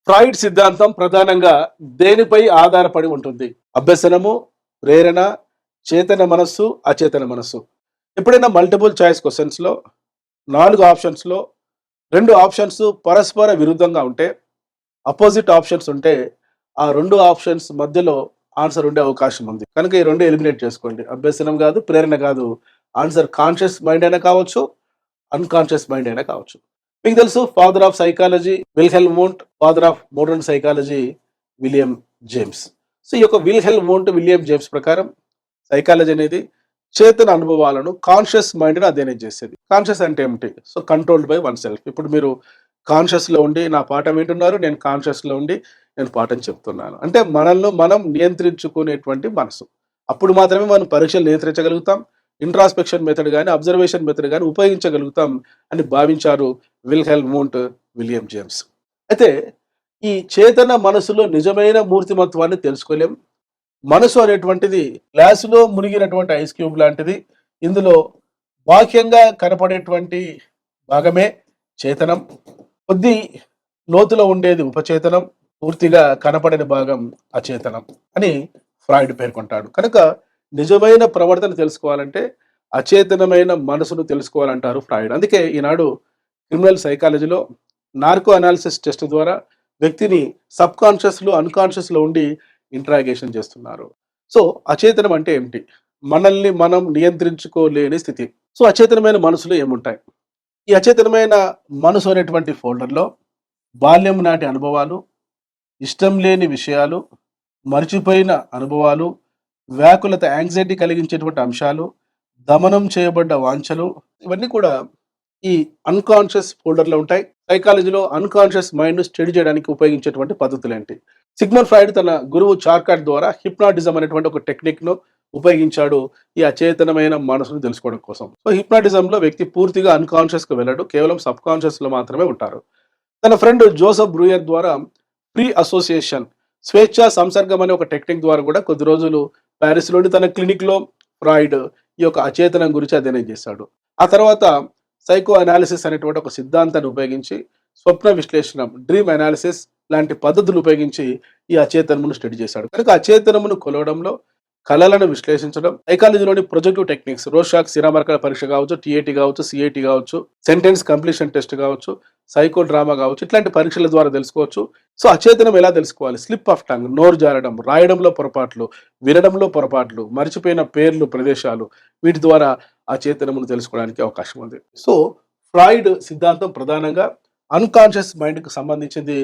Freud సిద్ధాంతం ప్రధానంగా దేనిపై ఆధారపడి ఉంటుంది? అభ్యసనము, ప్రేరణ, చేతన మనస్సు, అచేతన మనస్సు. ఎప్పుడైనా మల్టిపుల్ చాయిస్ క్వశ్చన్స్‌లో 4 ఆప్షన్స్‌లో 2 ఆప్షన్స్ పరస్పర విరుద్ధంగా ఉంటే, అపోజిట్ ఆప్షన్స్ ఉంటే, ఆ 2 ఆప్షన్స్ మధ్యలో ఆన్సర్ ఉండే అవకాశం ఉంది. కనుక ఈ 2 ఎలిమినేట్ చేసుకోండి. అభ్యసనం కాదు, ప్రేరణ కాదు. ఆన్సర్ కాన్షియస్ మైండ్ అయినా కావచ్చు, అన్‌కాన్షియస్ మైండ్ అయినా కావచ్చు. మీకు తెలుసు father of psychology Wilhelm Wundt, father of modern psychology William James. So ఈ యొక్క విల్హెల్మ్ వూంట్, విలియం జేమ్స్ ప్రకారం సైకాలజీ అనేది చేతన అనుభవాలను కాన్షియస్ మైండ్‌ని అధ్యయనం చేసేది. కాన్షియస్ అంటే ఏమిటి? So controlled by one self. ఇప్పుడు మీరు కాన్షియస్‌లో ఉండి నా పాఠం వింటున్నారు. నేను కాన్షియస్‌లో ఉండి నేను పాఠం చెప్తున్నాను. అంటే మనల్ని మనం నియంత్రించుకునేటువంటి మనసు. అప్పుడు మాత్రమే మనం పరీక్షలు నియంత్రించగలుగుతాం. ఇంట్రాస్పెక్షన్ మెథడ్ గాని, అబ్జర్వేషన్ మెథడ్ గాని ఉపయోగించగలుగుతాం అని భావించారు విల్హెల్మ్ వూంట్, విలియం జేమ్స్. అయితే ఈ చేతన మనసులో నిజమైన మూర్తిమత్వాన్ని తెలుసుకోలేం. మనసు అనేటువంటిది గ్లాసులో మునిగినటువంటి ఐస్ క్యూబ్ లాంటిది. ఇందులో బాహ్యంగా కనపడేటువంటి భాగమే చేతనం. కొద్ది లోతులో ఉండేది ఉపచేతనం. పూర్తిగా కనపడని భాగం అచేతనం అని ఫ్రాయిడ్ పేర్కొంటాడు. కనుక నిజమైన ప్రవర్తన తెలుసుకోవాలంటే అచేతనమైన మనసును తెలుసుకోవాలంటారు ఫ్రాయిడ్. అందుకే ఈనాడు క్రిమినల్ సైకాలజీలో నార్కో అనాలిసిస్ టెస్ట్ ద్వారా వ్యక్తిని సబ్‌కాన్షియస్‌లో, అన్‌కాన్షియస్‌లో ఉండి ఇంట్రాగేషన్ చేస్తున్నారు. సో అచేతనం అంటే ఏమిటి? మనల్ని మనం నియంత్రించుకోలేని స్థితి. సో అచేతనమైన మనసులో ఏముంటాయి? ఈ అచేతనమైన మనసు అనేటువంటి ఫోల్డర్‌లో బాల్యం నాటి అనుభవాలు, ఇష్టం లేని విషయాలు, మర్చిపోయిన అనుభవాలు, వ్యాకులత యాంగ్జైటీ కలిగించేటువంటి అంశాలు, దమనం చేయబడ్డ వాంఛలు ఇవన్నీ కూడా ఈ అన్‌కాన్షియస్ ఫోల్డర్‌లో ఉంటాయి. సైకాలజీలో అన్‌కాన్షియస్ మైండ్‌ను స్టడీ చేయడానికి ఉపయోగించేటువంటి పద్ధతులేంటి? సిగ్మండ్ ఫ్రాయిడ్ తన గురువు చార్కాట్ ద్వారా హిప్నాటిజం అనేటువంటి ఒక టెక్నిక్‌ను ఉపయోగించాడు. ఈ అచేతనమైన మనసును తెలుసుకోవడం కోసం. సో హిప్నాటిజంలో వ్యక్తి పూర్తిగా అన్‌కాన్షియస్‌కి వెళ్ళడు. కేవలం సబ్‌కాన్షియస్‌లో మాత్రమే ఉంటారు. తన ఫ్రెండ్ జోసెఫ్ బ్రూయర్ ద్వారా ఫ్రీ అసోసియేషన్, స్వేచ్ఛా సంసర్గం అనే ఒక టెక్నిక్ ద్వారా కూడా కొద్ది రోజులు పారిస్‌లోని తన క్లినిక్‌లో ఫ్రాయిడ్ ఈ యొక్క అచేతనం గురించి అధ్యయనం చేశాడు. ఆ తర్వాత సైకో అనాలిసిస్ అనేటువంటి ఒక సిద్ధాంతాన్ని ఉపయోగించి స్వప్న విశ్లేషణ, డ్రీమ్ అనాలిసిస్ లాంటి పద్ధతులు ఉపయోగించి ఈ అచేతనమును స్టడీ చేశాడు. కనుక అచేతనమును కొలవడంలో కళలను విశ్లేషించడం, సైకాలజీలోని ప్రొజెక్టివ్ టెక్నిక్స్, రోషాక్ సిరామర్కల పరీక్ష కావచ్చు, టీఏటీ కావచ్చు, సిఐటీ కావచ్చు, సెంటెన్స్ కంప్లీషన్ టెస్ట్ కావచ్చు, సైకో డ్రామా కావచ్చు, ఇట్లాంటి పరీక్షల ద్వారా తెలుసుకోవచ్చు. సో అచేతనం ఎలా తెలుసుకోవాలి? స్లిప్ ఆఫ్ టంగ్, నోరు జారడం, రాయడంలో పొరపాట్లు, వినడంలో పొరపాట్లు, మర్చిపోయిన పేర్లు, ప్రదేశాలు, వీటి ద్వారా అచేతనమును తెలుసుకోవడానికి అవకాశం ఉంది. సో ఫ్రాయిడ్ సిద్ధాంతం ప్రధానంగా అన్‌కాన్షియస్ మైండ్‌కి సంబంధించింది.